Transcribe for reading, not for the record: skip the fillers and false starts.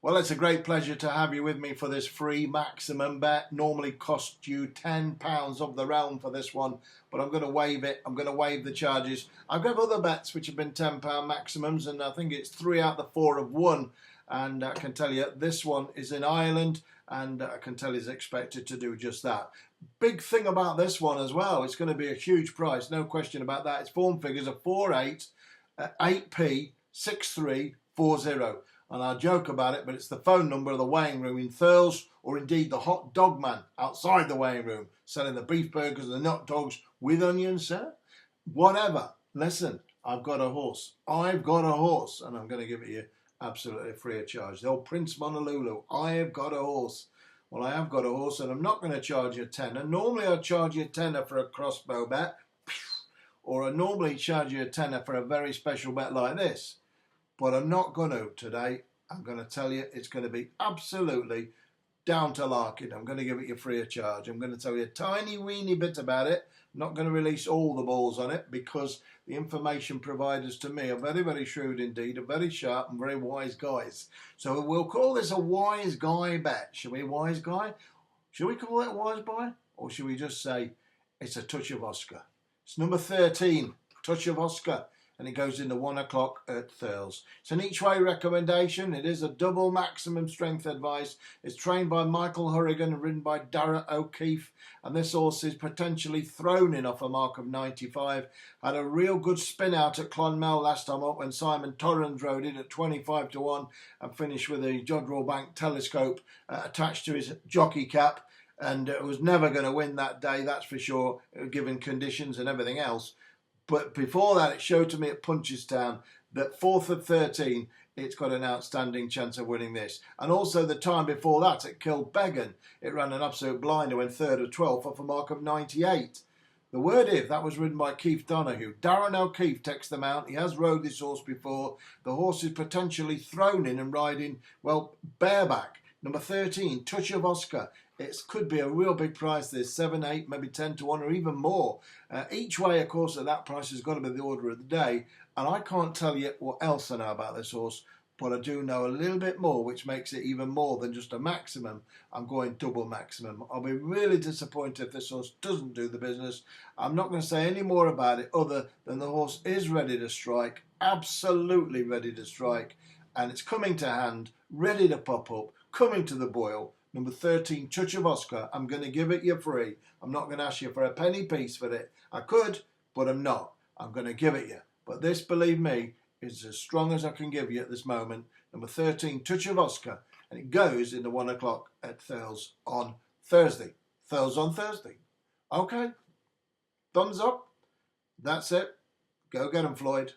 Well, it's a great pleasure to have you with me for this free maximum bet. Normally cost you £10 of the realm for this one, but I'm going to waive it. I'm going to waive the charges. I've got other bets which have been £10 maximums, and I think it's 3 out of the 4 have won. And I can tell you this one is in Ireland, and I can tell he's expected to do just that. Big thing about this one as well, it's going to be a huge price, no question about that. Its form figures are 4-8, 8p, 6-3, 4-0. And I joke about it, but it's the phone number of the weighing room in Thurles, or indeed the hot dog man outside the weighing room, selling the beef burgers and the hot dogs with onions, sir. Whatever. Listen, I've got a horse. I've got a horse, and I'm going to give it you absolutely free of charge. The old Prince Monolulu. I have got a horse. Well, I have got a horse, and I'm not going to charge you a tenner. Normally, I'd charge you a tenner for a crossbow bet, or I normally charge you a tenner for a very special bet like this. But I'm not going to today. I'm going to tell you it's going to be absolutely down to Larkin. I'm going to give it you free of charge. I'm going to tell you a tiny weeny bit about it. I'm not going to release all the balls on it because the information providers to me are very, very shrewd indeed, are very sharp and very wise guys. So we'll call this a wise guy bet. Shall we, wise guy? Shall we call it a wise guy? Or should we just say it's a touch of Oscar? It's number 13, touch of Oscar. And it goes into 1 o'clock at Thurles. It's an each-way recommendation. It is a double maximum strength advice. It's trained by Michael Hurrigan and ridden by Darragh O'Keefe. And this horse is potentially thrown in off a mark of 95. Had a real good spin out at Clonmel last time up when Simon Torrens rode it at 25-1 and finished with a Jodrell Bank telescope attached to his jockey cap. And it was never going to win that day, that's for sure, given conditions and everything else. But before that, it showed to me at Punchestown that 4th of 13, it's got an outstanding chance of winning this. And also the time before that at Kilbeggan, it ran an absolute blinder when 3rd of 12 off a mark of 98. The word if, that was ridden by Keith Donoghue. Darragh O'Keefe takes them out. He has rode this horse before. The horse is potentially thrown in and riding, well, bareback. Number 13, Touch of Oscar. It could be a real big price. There's 7, 8, maybe 10-1 or even more. Each way, of course, at that price has got to be the order of the day. And I can't tell you what else I know about this horse, but I do know a little bit more, which makes it even more than just a maximum. I'm going double maximum. I'll be really disappointed if this horse doesn't do the business. I'm not going to say any more about it other than the horse is ready to strike, absolutely ready to strike. And it's coming to hand, ready to pop up, coming to the boil. Number 13, Touch of Oscar. I'm going to give it you free. I'm not going to ask you for a penny piece for it. I could, but I'm not. I'm going to give it you. But this, believe me, is as strong as I can give you at this moment. Number 13, Touch of Oscar. And it goes into 1 o'clock at Thurles on Thursday. Thurles on Thursday. Okay. Thumbs up. That's it. Go get 'em, Floyd.